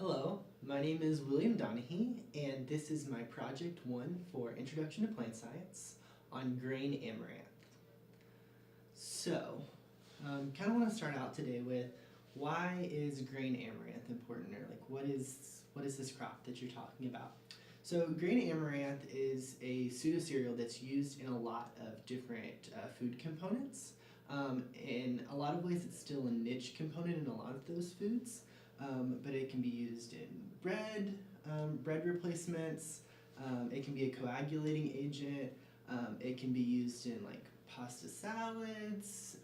Hello, my name is William Donahue, and this is my Project 1 for Introduction to Plant Science on grain amaranth. So, kind of want to start out today with why is grain amaranth important, or like what is this crop that you're talking about? So, grain amaranth is a pseudo-cereal that's used in a lot of different food components. In a lot of ways, it's still a niche component in a lot of those foods. But it can be used in bread, bread replacements, it can be a coagulating agent, it can be used in like pasta salads,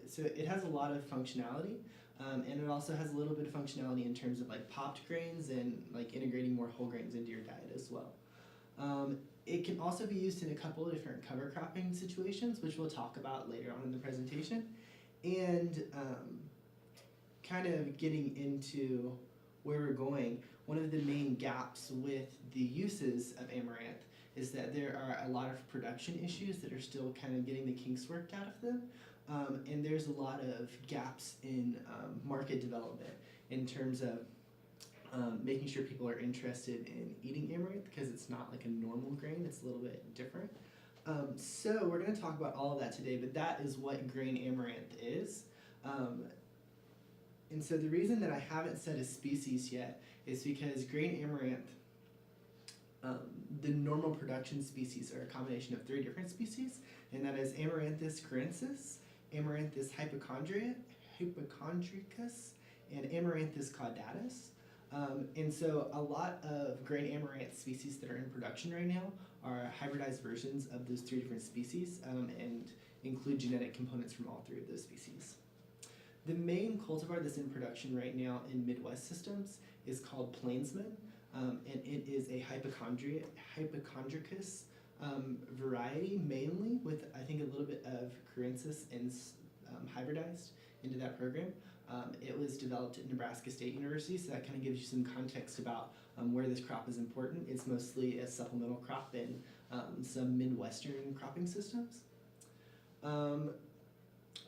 so it has a lot of functionality, and it also has a little bit of functionality in terms of like popped grains and like integrating more whole grains into your diet as well. It can also be used in a couple of different cover cropping situations, which we'll talk about later on in the presentation, and kind of getting into where we're going, one of the main gaps with the uses of amaranth is that there are a lot of production issues that are still kind of getting the kinks worked out of them, and there's a lot of gaps in market development in terms of making sure people are interested in eating amaranth, because it's not like a normal grain, it's a little bit different. So we're going to talk about all of that today, but that is what grain amaranth is. And so the reason that I haven't said a species yet is because grain amaranth, the normal production species are a combination of 3 different species, and that is Amaranthus crensis, Amaranthus hypochondricus, and Amaranthus caudatus. And so a lot of grain amaranth species that are in production right now are hybridized versions of those 3 different species, and include genetic components from all 3 of those species. The main cultivar that's in production right now in Midwest systems is called Plainsman, and it is a hypochondricus variety, mainly with I think a little bit of crensis and hybridized into that program. It was developed at Nebraska State University, so that kind of gives you some context about where this crop is important. It's mostly a supplemental crop in some Midwestern cropping systems.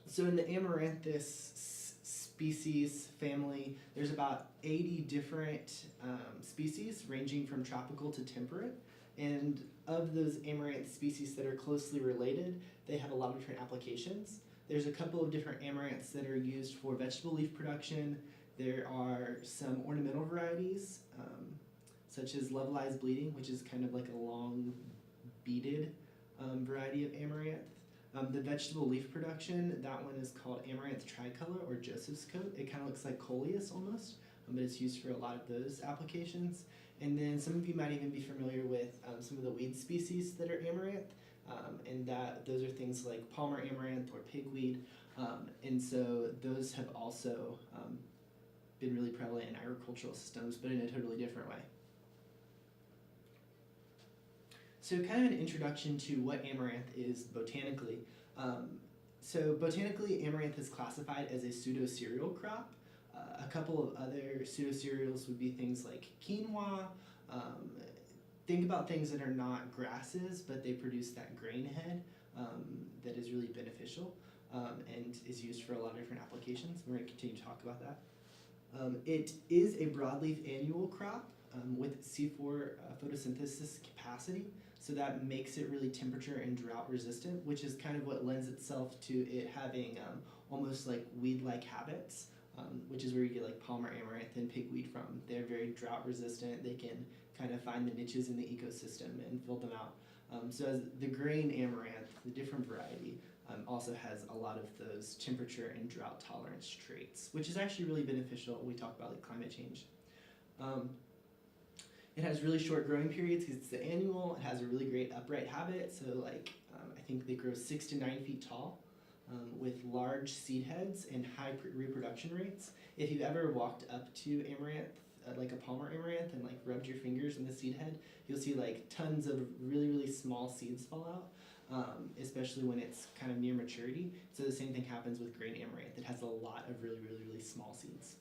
So in the Amaranthus species family, there's about 80 different species ranging from tropical to temperate. And of those amaranth species that are closely related, they have a lot of different applications. There's a couple of different amaranths that are used for vegetable leaf production. There are some ornamental varieties, such as levelized bleeding, which is kind of like a long beaded variety of amaranth. The vegetable leaf production, that one is called Amaranth tricolor or Joseph's coat. It kind of looks like coleus almost, but it's used for a lot of those applications. And then some of you might even be familiar with some of the weed species that are amaranth, and that those are things like Palmer amaranth or pigweed. And so those have also been really prevalent in agricultural systems, but in a totally different way. So kind of an introduction to what amaranth is botanically. So botanically, amaranth is classified as a pseudo-cereal crop. A couple of other pseudo-cereals would be things like quinoa. Think about things that are not grasses, but they produce that grain head that is really beneficial and is used for a lot of different applications. We're going to continue to talk about that. It is a broadleaf annual crop with C4 photosynthesis capacity. So that makes it really temperature and drought resistant, which is kind of what lends itself to it having almost like weed-like habits, which is where you get like Palmer amaranth and pigweed from. They're very drought resistant. They can kind of find the niches in the ecosystem and fill them out. So as the grain amaranth, the different variety, also has a lot of those temperature and drought tolerance traits, which is actually really beneficial when we talk about like climate change. It has really short growing periods because it's the annual. It has a really great upright habit, so like I think they grow 6 to 9 feet tall with large seed heads and high reproduction rates. If you've ever walked up to amaranth, like a Palmer amaranth, and like rubbed your fingers in the seed head, you'll see like tons of really, really small seeds fall out, especially when it's kind of near maturity. So the same thing happens with grain amaranth. It has a lot of really, really, really small seeds.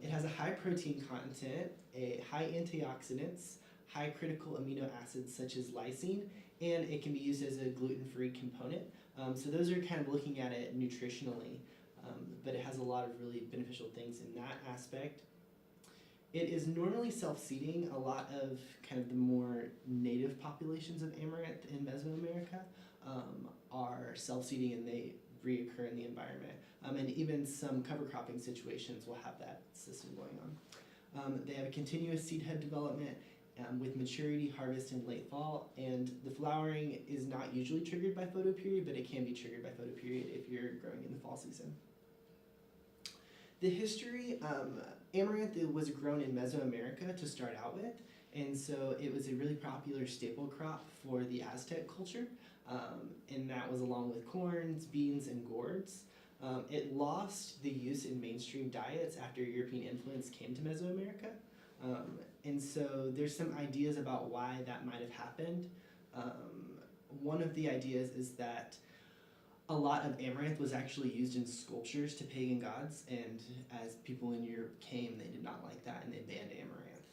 It has a high protein content, a high antioxidants, high critical amino acids such as lysine, and it can be used as a gluten-free component. So those are kind of looking at it nutritionally, but it has a lot of really beneficial things in that aspect. It is normally self-seeding. A lot of kind of the more native populations of amaranth in Mesoamerica are self-seeding and they reoccur in the environment. And even some cover cropping situations will have that system going on. They have a continuous seed head development with maturity, harvest in late fall, and the flowering is not usually triggered by photoperiod, but it can be triggered by photoperiod if you're growing in the fall season. The history, amaranth was grown in Mesoamerica to start out with, and so it was a really popular staple crop for the Aztec culture, and that was along with corns, beans, and gourds. It lost the use in mainstream diets after European influence came to Mesoamerica, and so there's some ideas about why that might have happened. One of the ideas is that a lot of amaranth was actually used in sculptures to pagan gods, and as people in Europe came, they did not like that and they banned amaranth.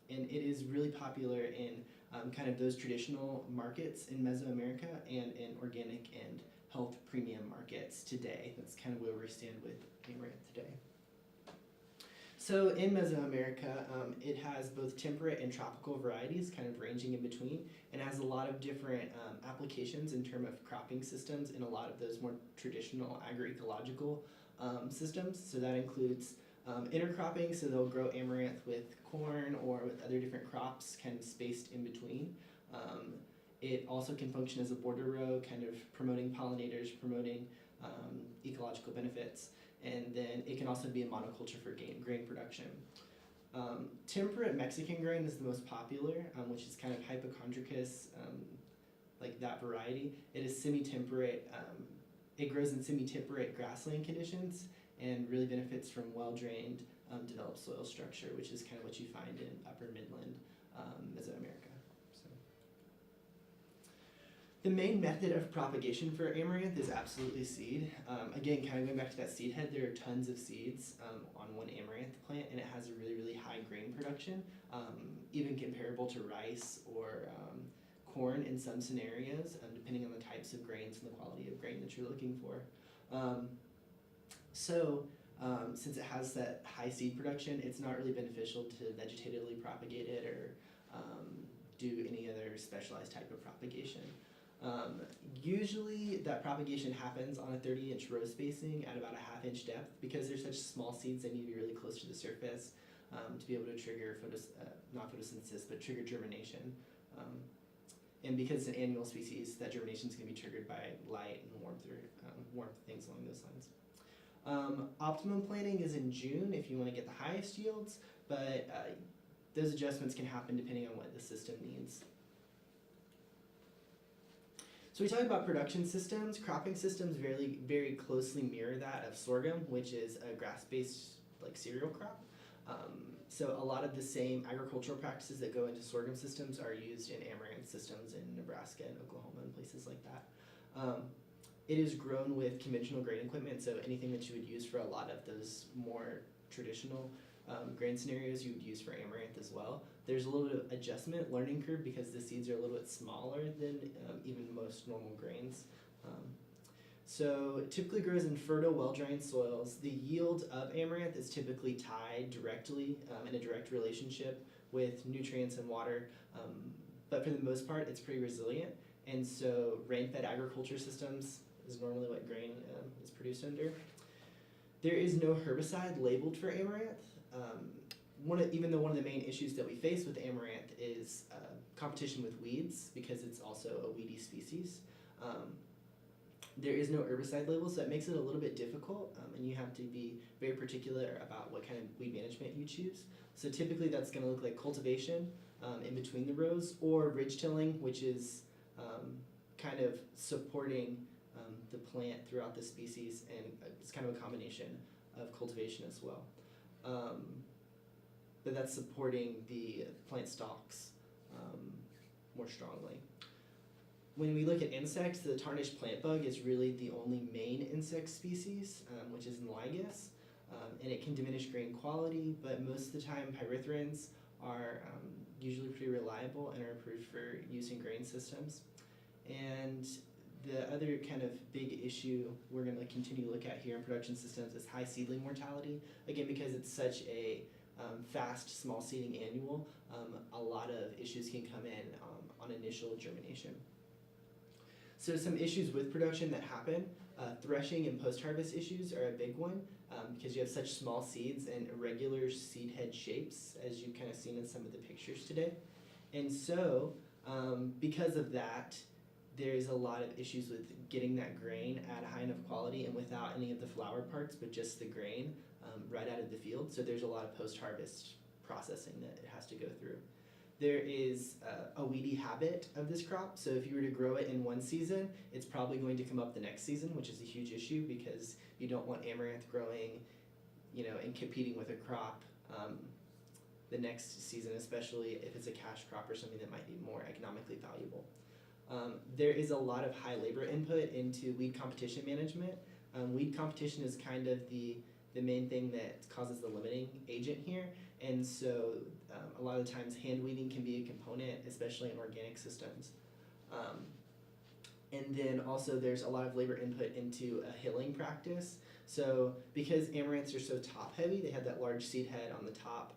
And it is really popular in kind of those traditional markets in Mesoamerica and in organic and health premium markets today. That's kind of where we stand with amaranth today. So in Mesoamerica, it has both temperate and tropical varieties, kind of ranging in between, and has a lot of different applications in terms of cropping systems in a lot of those more traditional agroecological systems. So that includes intercropping, so they'll grow amaranth with corn or with other different crops kind of spaced in between. It also can function as a border row, kind of promoting pollinators, promoting ecological benefits. And then it can also be a monoculture for grain production. Temperate Mexican grain is the most popular, which is kind of Hypochondricus, like that variety. It is semi-temperate. It grows in semi-temperate grassland conditions and really benefits from well-drained, developed soil structure, which is kind of what you find in upper Midland Mesoamerica. The main method of propagation for amaranth is absolutely seed. Again, kind of going back to that seed head, there are tons of seeds on one amaranth plant, and it has a really, really high grain production, even comparable to rice or corn in some scenarios, depending on the types of grains and the quality of grain that you're looking for. Since it has that high seed production, it's not really beneficial to vegetatively propagate it or do any other specialized type of propagation. Usually that propagation happens on a 30-inch row spacing at about a half-inch depth because they're such small seeds. They need to be really close to the surface to be able to trigger not photosynthesis, but trigger germination. And because it's an annual species, that germination is going to be triggered by light and warmth or warmth, things along those lines. Optimum planting is in June if you want to get the highest yields, but those adjustments can happen depending on what the system needs. So we talk about production systems. Cropping systems very, very closely mirror that of sorghum, which is a grass-based like cereal crop. So a lot of the same agricultural practices that go into sorghum systems are used in amaranth systems in Nebraska and Oklahoma and places like that. It is grown with conventional grain equipment, so anything that you would use for a lot of those more traditional grain scenarios you would use for amaranth as well. There's a little bit of adjustment, learning curve, because the seeds are a little bit smaller than even most normal grains. So it typically grows in fertile, well-drained soils. The yield of amaranth is typically tied directly in a direct relationship with nutrients and water, but for the most part, it's pretty resilient. And so rain-fed agriculture systems is normally what grain is produced under. There is no herbicide labeled for amaranth. Even though one of the main issues that we face with amaranth is competition with weeds, because it's also a weedy species. There is no herbicide label, so that makes it a little bit difficult, and you have to be very particular about what kind of weed management you choose. So typically that's going to look like cultivation in between the rows, or ridge tilling, which is kind of supporting the plant throughout the species, and it's kind of a combination of cultivation as well. But that's supporting the plant stalks more strongly. When we look at insects, the tarnished plant bug is really the only main insect species, which is analogous, and it can diminish grain quality, but most of the time pyrethroids are usually pretty reliable and are approved for use in grain systems. And the other kind of big issue we're going to continue to look at here in production systems is high seedling mortality, again because it's such a fast, small seeding annual, a lot of issues can come in on initial germination. So some issues with production that happen, threshing and post-harvest issues are a big one because you have such small seeds and irregular seed head shapes, as you've kind of seen in some of the pictures today. And so because of that, there's a lot of issues with getting that grain at a high enough quality and without any of the flour parts, but just the grain right out of the field. So there's a lot of post-harvest processing that it has to go through. There is a weedy habit of this crop. So if you were to grow it in one season, it's probably going to come up the next season, which is a huge issue because you don't want amaranth growing, and competing with a crop the next season, especially if it's a cash crop or something that might be more economically valuable. There is a lot of high labor input into weed competition management. Weed competition is kind of the main thing that causes the limiting agent here, and so a lot of times hand weeding can be a component, especially in organic systems. And then also there's a lot of labor input into a hilling practice. So because amaranths are so top heavy, they have that large seed head on the top,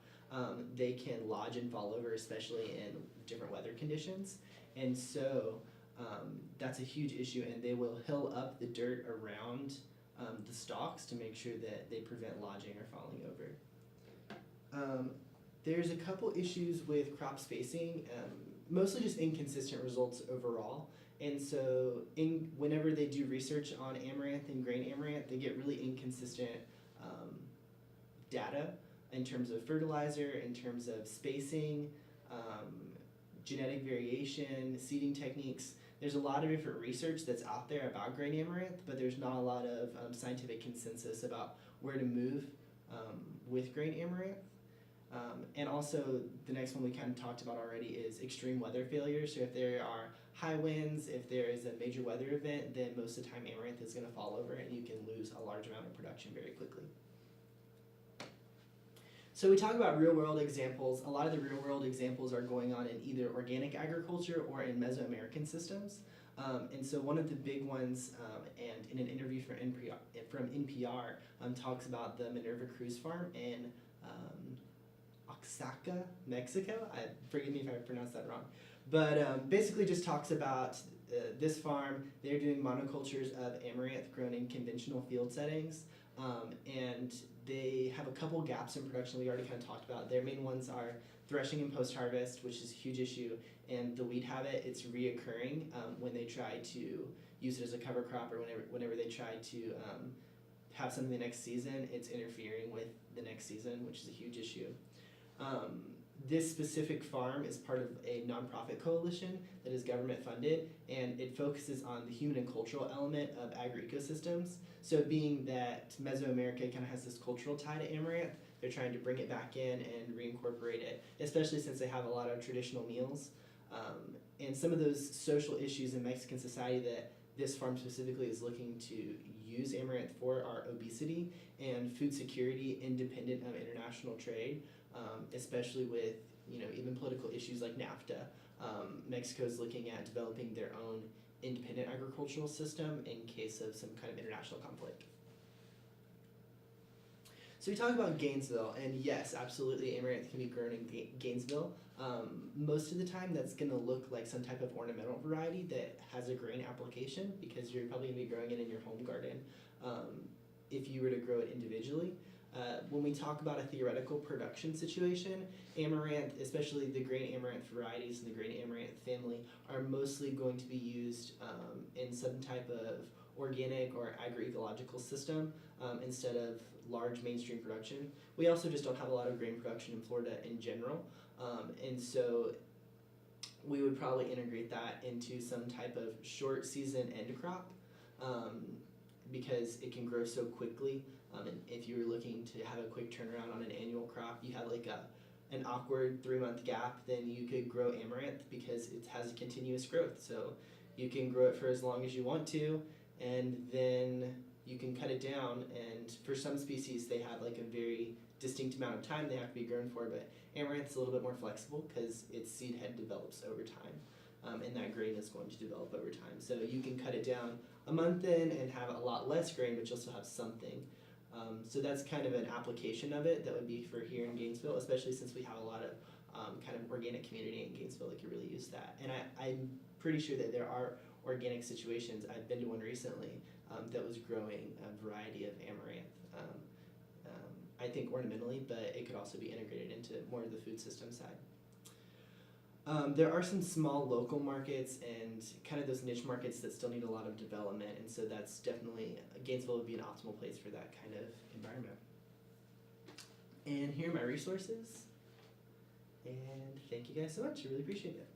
they can lodge and fall over, especially in different weather conditions. And so that's a huge issue, and they will hill up the dirt around the stalks to make sure that they prevent lodging or falling over. There's a couple issues with crop spacing, mostly just inconsistent results overall. And so whenever they do research on amaranth and grain amaranth, they get really inconsistent data in terms of fertilizer, in terms of spacing, genetic variation, seeding techniques. There's a lot of different research that's out there about grain amaranth, but there's not a lot of scientific consensus about where to move with grain amaranth. And also, the next one we kind of talked about already is extreme weather failure. So if there are high winds, if there is a major weather event, then most of the time amaranth is going to fall over and you can lose a large amount of production very quickly. So we talk about real-world examples. A lot of the real-world examples are going on in either organic agriculture or in Mesoamerican systems. And so one of the big ones, and in an interview from NPR, talks about the Minerva Cruz farm in Oaxaca, Mexico. Forgive me if I pronounced that wrong. But basically just talks about this farm. They're doing monocultures of amaranth grown in conventional field settings. And they have a couple gaps in production we already kind of talked about. Their main ones are threshing and post-harvest, which is a huge issue, and the weed habit, it's reoccurring when they try to use it as a cover crop or whenever they try to have something the next season, it's interfering with the next season, which is a huge issue. This specific farm is part of a nonprofit coalition that is government funded, and it focuses on the human and cultural element of agri-ecosystems. So being that Mesoamerica kind of has this cultural tie to amaranth, they're trying to bring it back in and reincorporate it, especially since they have a lot of traditional meals. And some of those social issues in Mexican society that this farm specifically is looking to use amaranth for are obesity and food security independent of international trade. Especially with even political issues like NAFTA. Mexico's looking at developing their own independent agricultural system in case of some kind of international conflict. So we talk about Gainesville, and yes, absolutely, amaranth can be grown in Gainesville. Most of the time that's going to look like some type of ornamental variety that has a grain application because you're probably going to be growing it in your home garden if you were to grow it individually. When we talk about a theoretical production situation, amaranth, especially the grain amaranth varieties in the grain amaranth family, are mostly going to be used in some type of organic or agroecological system instead of large mainstream production. We also just don't have a lot of grain production in Florida in general, and so we would probably integrate that into some type of short season end crop because it can grow so quickly. And if you were looking to have a quick turnaround on an annual crop, you had like an awkward 3-month gap, then you could grow amaranth because it has continuous growth. So you can grow it for as long as you want to, and then you can cut it down. And for some species, they have like a very distinct amount of time they have to be grown for, but amaranth is a little bit more flexible because its seed head develops over time, and that grain is going to develop over time. So you can cut it down a month in and have a lot less grain, but you'll still have something. So that's kind of an application of it that would be for here in Gainesville, especially since we have a lot of kind of organic community in Gainesville that could really use that. And I'm pretty sure that there are organic situations. I've been to one recently that was growing a variety of amaranth. I think ornamentally, but it could also be integrated into more of the food system side. There are some small local markets and kind of those niche markets that still need a lot of development, and so that's definitely, Gainesville would be an optimal place for that kind of environment. And here are my resources, and thank you guys so much. I really appreciate it.